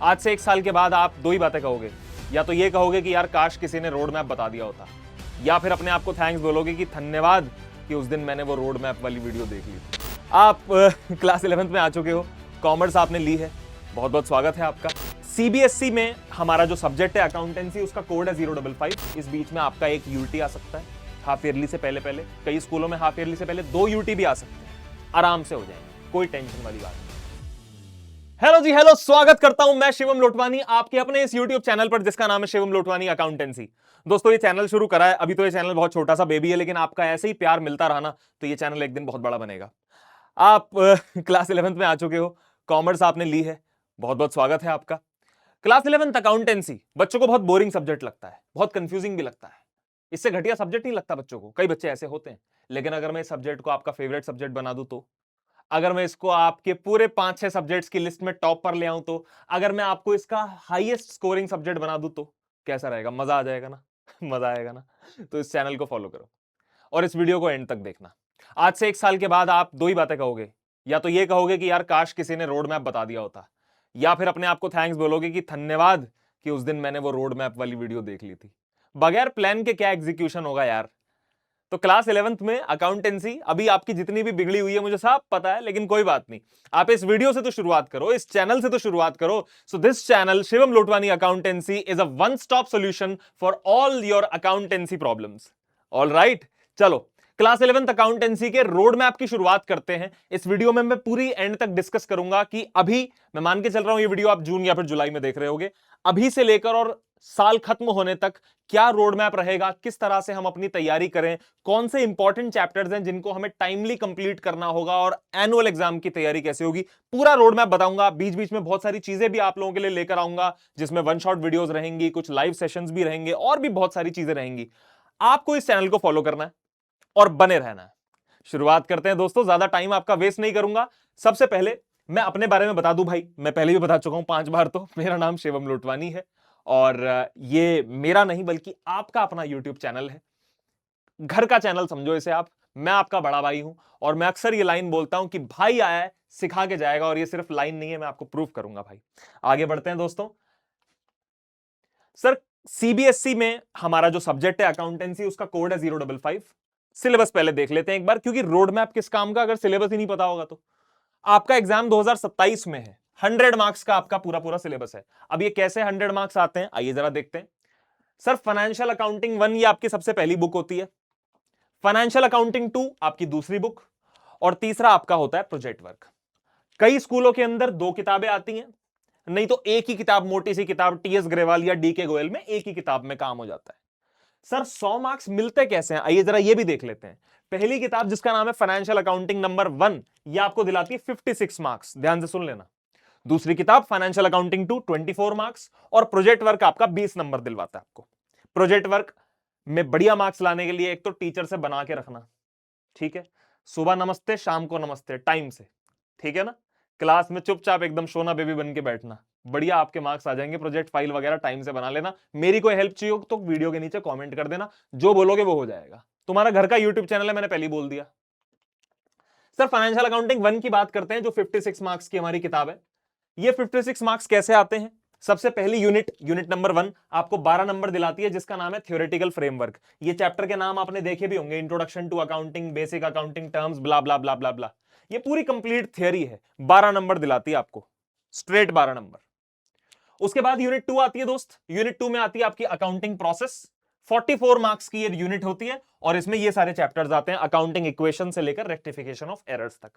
आज से 1 साल के बाद आप दो ही बातें कहोगे, या तो ये कहोगे कि यार काश किसी ने रोड मैप बता दिया होता, या फिर अपने आप को थैंक्स बोलोगे कि धन्यवाद कि उस दिन मैंने वो रोड मैप वाली वीडियो देख ली। आप क्लास 11th में आ चुके हो, कॉमर्स आपने ली है, बहुत बहुत स्वागत है आपका। सीबीएसई में हमारा जो सब्जेक्ट है अकाउंटेंसी, उसका कोड है 055। इस बीच में आपका एक यूटी आ सकता है हाफ ईयरली से पहले पहले। कई स्कूलों में हाफ ईयरली से पहले 2 यूटी भी आ सकते हैं, आराम से हो जाएंगे, कोई टेंशन वाली बात नहीं। हेलो जी, हेलो, स्वागत करता हूं मैं शिवम लोटवानी आपके अपने इस YouTube चैनल पर जिसका नाम है शिवम लोटवानी अकाउंटेंसी। दोस्तों ये चैनल शुरू करा है, अभी तो ये चैनल बहुत छोटा सा बेबी है, लेकिन आपका ऐसे ही प्यार मिलता रहा ना तो ये चैनल एक दिन बहुत बड़ा बनेगा। आप क्लास 11th में आ चुके हो, कॉमर्स आपने ली है, बहुत बहुत स्वागत है आपका। क्लास 11th अकाउंटेंसी बच्चों को बहुत बोरिंग सब्जेक्ट लगता है, बहुत कंफ्यूजिंग भी लगता है। इससे घटिया सब्जेक्ट नहीं लगता बच्चों को, कई बच्चे ऐसे होते हैं। लेकिन अगर मैं इस सब्जेक्ट को आपका फेवरेट सब्जेक्ट बना दूं तो, अगर मैं इसको आपके पूरे 5-6 सब्जेक्ट्स की लिस्ट में टॉप पर ले आऊं तो, अगर मैं आपको इसका हाईएस्ट स्कोरिंग सब्जेक्ट बना दूं तो कैसा रहेगा? मजा आ जाएगा ना? मजा आएगा ना? तो इस चैनल को फॉलो करो और इस वीडियो को एंड तक देखना। आज से 1 साल के बाद आप दो ही बातें कहोगे, या तो ये कहोगे कि यार काश किसी ने रोड मैप बता दिया होता, या फिर अपने आप को थैंक्स बोलोगे कि धन्यवाद कि उस दिन मैंने वो रोड मैप वाली वीडियो देख ली थी। बगैर प्लान के क्या एग्जीक्यूशन होगा यार। तो क्लास 11th में अकाउंटेंसी अभी आपकी जितनी भी बिगड़ी हुई है मुझे सब पता है, लेकिन कोई बात नहीं। आप इस वीडियो से तो शुरुआत करो, इस चैनल से तो शुरुआत करो। So this channel Shivam Lotwani accountancy is a one stop solution for all your accountancy problems. All right, चलो क्लास 11th अकाउंटेंसी के रोड मैप की शुरुआत करते हैं। इस वीडियो में मैं पूरी एंड तक डिस्कस करूंगा कि अभी मैं मान के चल रहा हूं ये वीडियो आप जून या फिर जुलाई में देख रहे होगे, अभी से लेकर और साल खत्म होने तक क्या रोड मैप रहेगा, किस तरह से हम अपनी तैयारी करें, कौन से इंपॉर्टेंट चैप्टर्स हैं जिनको हमें टाइमली कंप्लीट करना होगा, और एनुअल एग्जाम की तैयारी कैसे होगी, पूरा रोड मैप बताऊंगा। बीच बीच में बहुत सारी चीजें भी आप लोगों के लिए लेकर आऊंगा, जिसमें वन शॉट वीडियोस रहेंगी, कुछ लाइव सेशंस भी रहेंगे, और भी बहुत सारी चीजें रहेंगी। आपको इस चैनल को फॉलो करना है और बने रहना है। शुरुआत करते हैं दोस्तों, ज्यादा टाइम आपका वेस्ट नहीं करूंगा। सबसे पहले मैं अपने बारे में बता दूं भाई, मैं पहले भी बता चुका हूं 5 बार, तो मेरा नाम शिवम लोटवानी है और ये मेरा नहीं बल्कि आपका अपना यूट्यूब चैनल है। घर का चैनल समझो इसे आप। मैं आपका बड़ा भाई हूं और मैं अक्सर ये लाइन बोलता हूं कि भाई आया है सिखा के जाएगा, और ये सिर्फ लाइन नहीं है, मैं आपको प्रूफ करूंगा भाई। आगे बढ़ते हैं दोस्तों। सर सीबीएसई में हमारा जो सब्जेक्ट है अकाउंटेंसी, उसका कोड है 055। सिलेबस पहले देख लेते हैं एक बार, क्योंकि रोड मैप किस काम का अगर सिलेबस ही नहीं पता होगा तो। आपका एग्जाम 2027 में है, 100 मार्क्स का आपका पूरा पूरा सिलेबस है। अब ये कैसे 100 मार्क्स आते हैं आइए जरा देखते हैं। सर फाइनेंशियल अकाउंटिंग 1 ये आपकी सबसे पहली बुक होती है, फाइनेंशियल अकाउंटिंग 2 आपकी दूसरी बुक, और तीसरा आपका होता है प्रोजेक्ट वर्क। कई स्कूलों के अंदर 2 किताबें आती हैं, नहीं तो एक ही किताब, मोटी सी किताब टीएस ग्रेवाल या डीके गोयल में एक ही किताब में काम हो जाता है। सर 100 मार्क्स मिलते कैसे हैं आइए जरा ये भी देख लेते हैं। पहली किताब जिसका नाम है फाइनेंशियल अकाउंटिंग नंबर 1, ये आपको दिलाती है 56 मार्क्स, ध्यान से सुन लेना। दूसरी किताब फाइनेंशियल अकाउंटिंग 2 24 मार्क्स, और प्रोजेक्ट वर्क आपका 20 नंबर दिलवाता है आपको। प्रोजेक्ट वर्क में बढ़िया मार्क्स लाने के लिए एक तो टीचर से बना के रखना, ठीक है, सुबह नमस्ते शाम को नमस्ते टाइम से, ठीक है ना। क्लास में चुपचाप एकदम सोना बेबी बन के बैठना, बढ़िया आपके मार्क्स आ जाएंगे। प्रोजेक्ट फाइल वगैरह टाइम से बना लेना। मेरी कोई हेल्प चाहिए हो तो वीडियो के नीचे कमेंट कर देना, जो बोलोगे वो हो जाएगा। तुम्हारा घर का यूट्यूब चैनल है, मैंने पहले ही बोल दिया। सर फाइनेंशियल अकाउंटिंग 1 की बात करते हैं, जो 56 मार्क्स की हमारी किताब है। ये 56 मार्क्स कैसे आते हैं? सबसे पहली यूनिट नंबर 1 आपको 12 नंबर दिलाती है, जिसका नाम है थ्योरेटिकल फ्रेमवर्क। ये चैप्टर के नाम आपने देखे भी होंगे, introduction to accounting, basic accounting terms, blah blah blah blah blah. ये पूरी कंप्लीट थियरी है, 12 नंबर दिलाती है आपको, स्ट्रेट 12 नंबर। उसके बाद यूनिट 2 आती है दोस्त। यूनिट 2 में आती है आपकी अकाउंटिंग प्रोसेस, 44 मार्क्स की ये यूनिट होती है, और इसमें ये सारे चैप्टर्स आते हैं, अकाउंटिंग इक्वेशन से लेकर रेक्टिफिकेशन ऑफ एरर्स तक।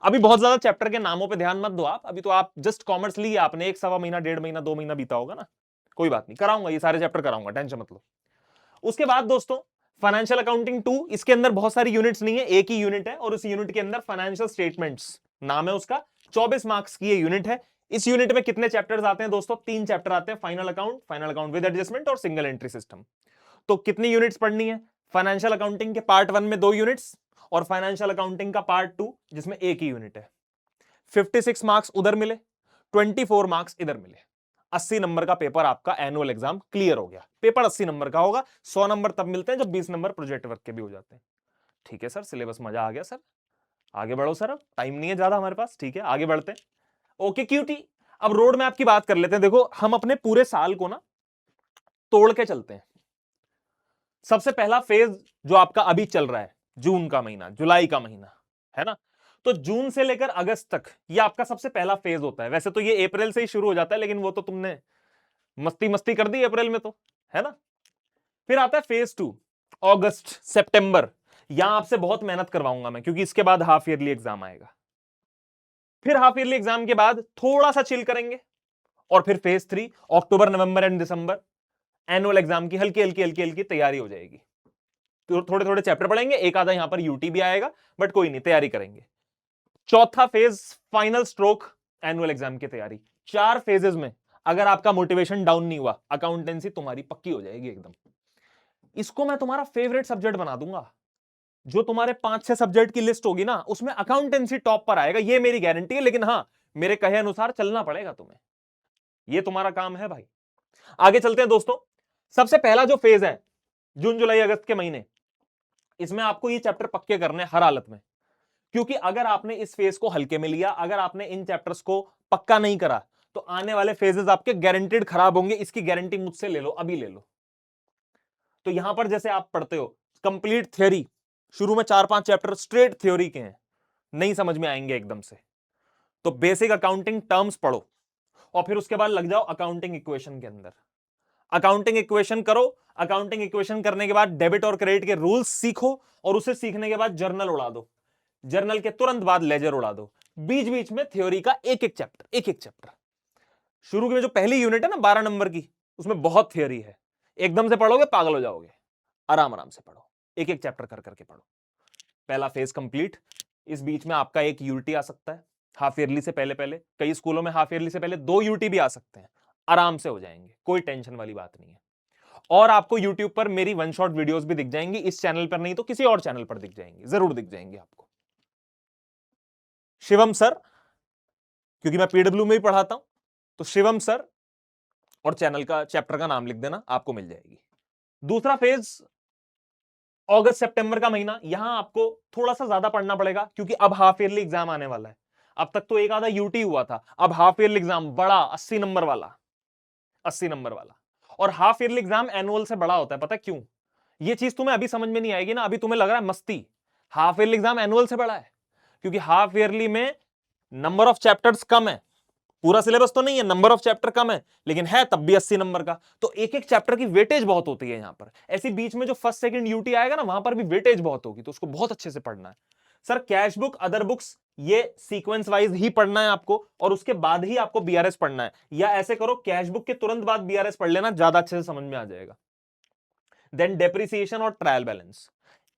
अभी बहुत ज्यादा चैप्टर के नामों पे ध्यान मत दो आप, अभी तो आप जस्ट कॉमर्स ली आपने, 1-1.25 महीना, 1.5 महीना, 2 महीना बीता होगा ना, कोई बात नहीं, कराऊंगा ये सारे चैप्टर कराऊंगा, टेंशन मत लो। उसके बाद दोस्तों फाइनेंशियल अकाउंटिंग 2, इसके अंदर बहुत सारी यूनिट्स नहीं है, एक ही यूनिट है, और उस यूनिट के अंदर फाइनेंशियल स्टेटमेंट्स नाम है उसका, 24 मार्क्स की ये यूनिट है। इस यूनिट में कितने चैप्टर्स आते हैं दोस्तों? 3 चैप्टर आते हैं, फाइनल अकाउंट विद एडजस्टमेंट और सिंगल एंट्री सिस्टम। तो कितनी यूनिट्स पढ़नी है? फाइनेंशियल अकाउंटिंग के पार्ट 1 में 2 यूनिट्स, और फाइनेंशियल अकाउंटिंग का पार्ट 2 जिसमें एक ही यूनिट है। 56 मार्क्स उधर मिले, 24 मार्क्स इधर मिले, 80 नंबर का पेपर आपका एनुअल एग्जाम क्लियर हो गया। पेपर 80 नंबर का होगा, 100 नंबर तब मिलते हैं जब 20 नंबर प्रोजेक्ट वर्क के भी हो जाते हैं। ठीक है सर, सिलेबस मजा आ गया सर, आगे बढ़ो सर, अब टाइम नहीं है ज्यादा हमारे पास, ठीक है आगे बढ़ते हैं। ओके क्यूटी, अब रोड मैप की बात कर लेते हैं। देखो हम अपने पूरे साल को ना तोड़ के चलते हैं। सबसे पहला फेज जो आपका अभी चल रहा है, जून का महीना, जुलाई का महीना, है ना? तो जून से लेकर अगस्त तक ये आपका सबसे पहला फेज होता है। वैसे तो ये अप्रैल से ही शुरू हो जाता है, लेकिन वो तो तुमने मस्ती मस्ती कर दी अप्रैल में, तो है ना? फिर आता है फेज 2, अगस्त सितंबर। यहां आपसे बहुत मेहनत करवाऊंगा मैं, क्योंकि इसके बाद हाफ ईयरली एग्जाम आएगा। फिर हाफ ईयरली एग्जाम के बाद थोड़ा सा चिल करेंगे, और फिर phase 3, October November and December, annual exam की हल्की हल्की हल्की हल्की तैयारी हो जाएगी। तो थोड़े थोड़े चैप्टर पढ़ेंगे, एक आधा यहां पर यूटी भी आएगा, बट कोई नहीं, तैयारी करेंगे। चौथा phase, final stroke, annual exam की तैयारी। 4 फेजेस में अगर आपका मोटिवेशन डाउन नहीं हुआ, अकाउंटेंसी तुम्हारी पक्की हो जाएगी एकदम। इसको मैं तुम्हारा फेवरेट सब्जेक्ट बना दूंगा। जो तुम्हारे 5-6 सब्जेक्ट की लिस्ट होगी ना, उसमें अकाउंटेंसी टॉप पर आएगा, ये मेरी गारंटी है। लेकिन हां, मेरे कहे अनुसार चलना पड़ेगा तुम्हें, ये तुम्हारा काम है भाई। आगे चलते हैं दोस्तों। सबसे पहला जो फेज है जून जुलाई अगस्त के महीने, इसमें आपको ये चैप्टर पक्के करने हर हालत में, क्योंकि अगर आपने इस फेज को हल्के में लिया, अगर आपने इन चैप्टर्स को पक्का नहीं करा, तो आने वाले फेजेस आपके गारंटेड खराब होंगे। इसकी गारंटी मुझसे ले लो, अभी ले लो। तो यहां पर जैसे आप पढ़ते हो कंप्लीट थ्योरी, शुरू में 4-5 चैप्टर स्ट्रेट थ्योरी के हैं, नहीं समझ में आएंगे एकदम से। तो बेसिक अकाउंटिंग टर्म्स पढ़ो, और फिर उसके बाद लग जाओ अकाउंटिंग इक्वेशन के अंदर। अकाउंटिंग इक्वेशन करो, अकाउंटिंग इक्वेशन करने के बाद डेबिट और क्रेडिट के रूल्स सीखो, और उसे सीखने के बाद जर्नल उड़ा दो, जर्नल के तुरंत बाद लेजर उड़ा दो। बीच बीच में थ्योरी का एक एक चैप्टर, एक एक चैप्टर। शुरू में जो पहली यूनिट है ना 12 नंबर की, उसमें बहुत थ्योरी है। एकदम से पढ़ोगे पागल हो जाओगे, आराम आराम से पढ़ो, एक एक चैप्टर कर करके पढ़ो। पहला फेज कंप्लीट। इस बीच में आपका एक यूटी आ सकता है हाफ ईयरली से पहले पहले। कई स्कूलों में हाफ ईयरली से पहले 2 यूटी भी आ सकते हैं, आराम से हो जाएंगे, कोई टेंशन वाली बात नहीं है। और आपको यूट्यूब पर मेरी वन शॉट वीडियोस भी दिख जाएंगी, इस चैनल पर नहीं तो किसी और चैनल पर दिख जाएंगी, जरूर दिख जाएंगी आपको। शिवम सर, क्योंकि मैं पीडब्ल्यू में ही पढ़ाता हूं, तो शिवम सर और चैनल का चैप्टर का नाम लिख देना, आपको मिल जाएगी। दूसरा फेज अगस्त सितंबर का महीना, यहां आपको थोड़ा सा ज्यादा पढ़ना पड़ेगा, क्योंकि अब हाफ ईयरली एग्जाम आने वाला है। अब तक तो एक आधा यूटी हुआ था, अब हाफ ईयरली एग्जाम बड़ा 80 नंबर वाला, 80 नंबर वाला। और हाफ ईयरली एग्जाम एनुअल से बड़ा होता है, पता क्यों? ये चीज तुम्हें अभी समझ में नहीं आएगी ना, अभी तुम्हें लग रहा है मस्ती। हाफ ईयरली एग्जाम एनुअल से बड़ा है, क्योंकि हाफ ईयरली में नंबर ऑफ चैप्टर्स कम है, पूरा सिलेबस तो नहीं है, नंबर ऑफ चैप्टर कम है, लेकिन है तब भी 80 नंबर का। तो एक एक चैप्टर की वेटेज बहुत होती है यहां पर। ऐसी बीच में जो फर्स्ट सेकंड यूटी आएगा ना, वहां पर भी वेटेज बहुत होगी, तो उसको बहुत अच्छे से पढ़ना है। Sir cash book, other books, ये सीक्वेंस वाइज ही पढ़ना है आपको, और उसके बाद ही आपको बीआरएस पढ़ना है। या ऐसे करो, कैश बुक के तुरंत बाद बीआरएस पढ़ लेना, ज्यादा अच्छे से समझ में आ जाएगा। देन डेप्रिसिएशन और ट्रायल बैलेंस,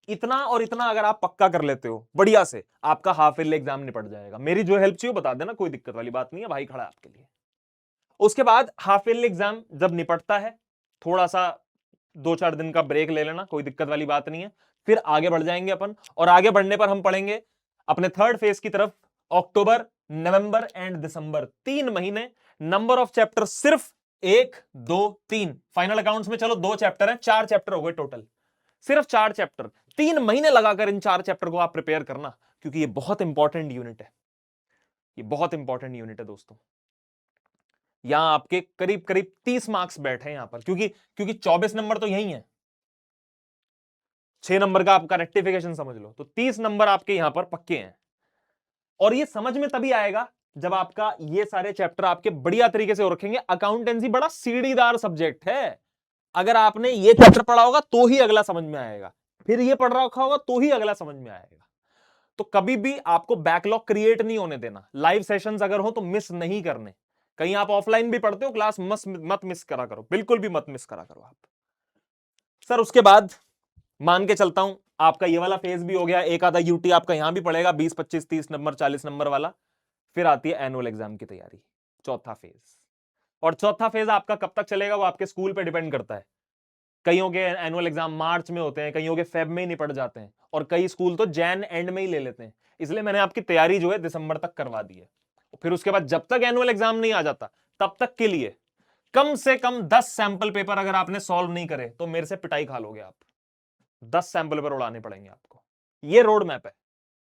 इतना और इतना अगर आप पक्का कर लेते हो बढ़िया से, आपका हाफ ईयरली एग्जाम निपट जाएगा। मेरी जो हेल्प चाहिए बता देना, कोई दिक्कत वाली बात नहीं है, भाई खड़ा है आपके लिए। उसके बाद हाफ ईयरली एग्जाम जब निपटता है, थोड़ा सा 2-4 दिन का ब्रेक ले लेना, कोई दिक्कत वाली बात नहीं है। फिर आगे बढ़ जाएंगे अपन, और आगे बढ़ने पर हम पढ़ेंगे अपने थर्ड फेज की तरफ। अक्टूबर नवंबर एंड दिसंबर, 3 महीने। नंबर ऑफ चैप्टर सिर्फ 1 2 3, फाइनल अकाउंट्स में चलो 2 चैप्टर हैं, 4 चैप्टर हो गए टोटल, सिर्फ 4 चैप्टर। 3 महीने लगाकर इन 4 चैप्टर को आप प्रिपेयर करना, क्योंकि ये बहुत इंपॉर्टेंट यूनिट है, ये बहुत इंपॉर्टेंट यूनिट है दोस्तों। यहां आपके करीब करीब 30 मार्क्स बैठे हैं यहां पर, क्योंकि 24 नंबर तो यही है, 6 नंबर का आपका रेक्टिफिकेशन समझ लो, तो 30 नंबर आपके यहां पर पक्के हैं। और ये समझ में तभी आएगा जब आपका ये सारे चैप्टर आपके बढ़िया तरीके से हो रखेंगे। अकाउंटेंसी बड़ा सीढ़ीदार सब्जेक्ट है, अगर आपने ये चैप्टर पढ़ा होगा तो ही अगला समझ में आएगा, फिर ये पढ़ रखा होगा तो ही अगला समझ में आएगा। तो कभी भी आपको बैकलॉग क्रिएट नहीं होने देना। लाइव सेशंस अगर हो तो मिस नहीं करने। कहीं आप ऑफलाइन भी पढ़ते हो क्लास, मत मिस करा करो, बिल्कुल भी मत मिस करा करो आप। सर उसके बाद मान के चलता हूं आपका ये वाला फेज भी हो गया, एक आधा यूटी आपका यहां भी पड़ेगा, 20 25 30 नंबर 40 नंबर वाला। फिर आती है एनुअल एग्जाम की तैयारी, चौथा फेज। और चौथा फेज आपका कब तक चलेगा वो आपके स्कूल पे डिपेंड करता है। कईयों के एनुअल एग्जाम मार्च में होते हैं, कईयों के फेब में ही निपट जाते हैं, और कई स्कूल तो जैन एंड में ही ले लेते हैं। इसलिए मैंने आपकी तैयारी जो है दिसंबर तक करवा दी है। फिर उसके बाद जब तक एनुअल एग्जाम नहीं आ जाता, तब तक के लिए कम से कम 10 सैंपल पेपर अगर आपने सॉल्व नहीं करे तो मेरे से पिटाई खा लोगे आप। 10 सैंपल पेपर उड़ाने पड़ेंगे आपको। ये रोड मैप है।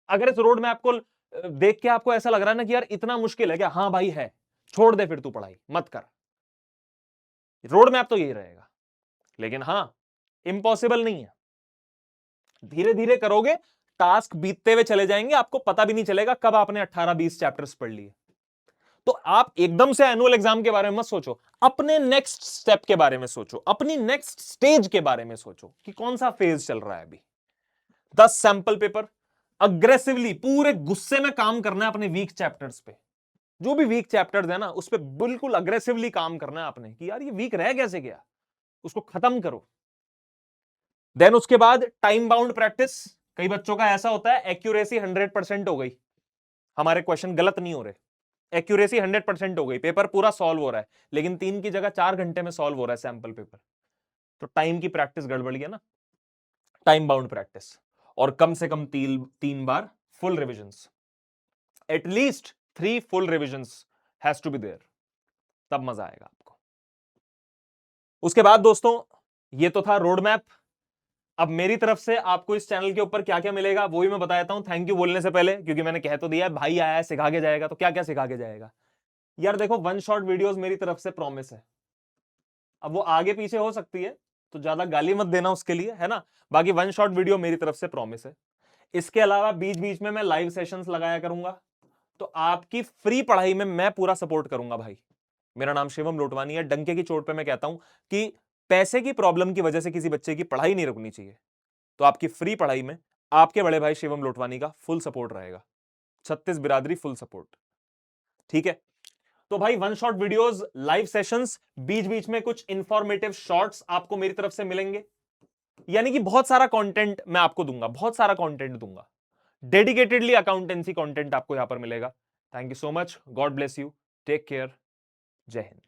अगर इस रोड मैप को देख के आपको ऐसा लग रहा है ना कि यार इतना मुश्किल है क्या, हाँ भाई है, छोड़ दे फिर तू पढ़ाई मत कर। रोड मैप तो यही रहेगा, लेकिन हां इम्पॉसिबल नहीं है। धीरे धीरे करोगे, टास्क बीतते हुए चले जाएंगे, आपको पता भी नहीं चलेगा कब आपने 18-20 चैप्टर्स पढ़ लिए। तो आप एकदम से एनुअल एग्जाम के बारे में मत सोचो, अपने नेक्स्ट स्टेप के बारे में सोचो, अपनी नेक्स्ट स्टेज के बारे में सोचो कि कौन सा फेज चल रहा है अभी। 10 सैंपल पेपर अग्रेसिवली पूरे गुस्से में काम करना है अपने वीक चैप्टर्स पे। जो भी वीक चैप्टर्स है ना, उस पे बिल्कुल अग्रेसिवली काम करना है आपने कि यार ये वीक रह कैसे गया, उसको खत्म करो। देन उसके बाद टाइम बाउंड प्रैक्टिस। कई बच्चों का ऐसा होता है एक्यूरेसी 100% हो गई, हमारे क्वेश्चन गलत नहीं हो रहे, एक्यूरेसी 100% हो गई, पेपर पूरा सॉल्व हो रहा है, लेकिन 3 की जगह 4 घंटे में सॉल्व हो रहा है सैंपल पेपर, तो टाइम की प्रैक्टिस गड़बड़ गया ना। टाइम बाउंड प्रैक्टिस, और कम से कम 3 बार full revisions, at least 3 full revisions has to be there, तब मजा आएगा आपको। उसके बाद दोस्तों ये तो था रोड मैप। अब मेरी तरफ से आपको इस चैनल के ऊपर क्या क्या मिलेगा वो भी मैं बता देता हूं, थैंक यू बोलने से पहले, क्योंकि मैंने कह तो दिया भाई आया है सिखा के जाएगा, तो क्या क्या सिखा के जाएगा। यार देखो, 1 शॉट वीडियोस मेरी तरफ से प्रॉमिस है, अब वो आगे पीछे हो सकती है तो ज्यादा गाली मत देना उसके लिए, है ना। बाकी 1 शॉट वीडियो मेरी तरफ से प्रॉमिस है। इसके अलावा बीच बीच में मैं लाइव सेशंस लगाया करूंगा, तो आपकी फ्री पढ़ाई में मैं पूरा सपोर्ट करूंगा भाई। मेरा नाम शिवम लोटवानी है, डंके की चोट पे मैं कहता हूं कि पैसे की प्रॉब्लम की वजह से किसी बच्चे की पढ़ाई नहीं रुकनी चाहिए, तो आपकी फ्री पढ़ाई में आपके बड़े भाई शिवम लोटवानी का फुल सपोर्ट रहेगा, 36 बिरादरी फुल सपोर्ट, ठीक है। तो भाई 1 शॉट वीडियोस, लाइव सेशंस, बीच बीच में कुछ इंफॉर्मेटिव शॉर्ट्स आपको मेरी तरफ से मिलेंगे, यानी कि बहुत सारा कंटेंट मैं आपको दूंगा, बहुत सारा कंटेंट दूंगा, डेडिकेटेडली अकाउंटेंसी कंटेंट आपको यहां पर मिलेगा। Thank you so much, God bless you, take care, Jai Hind.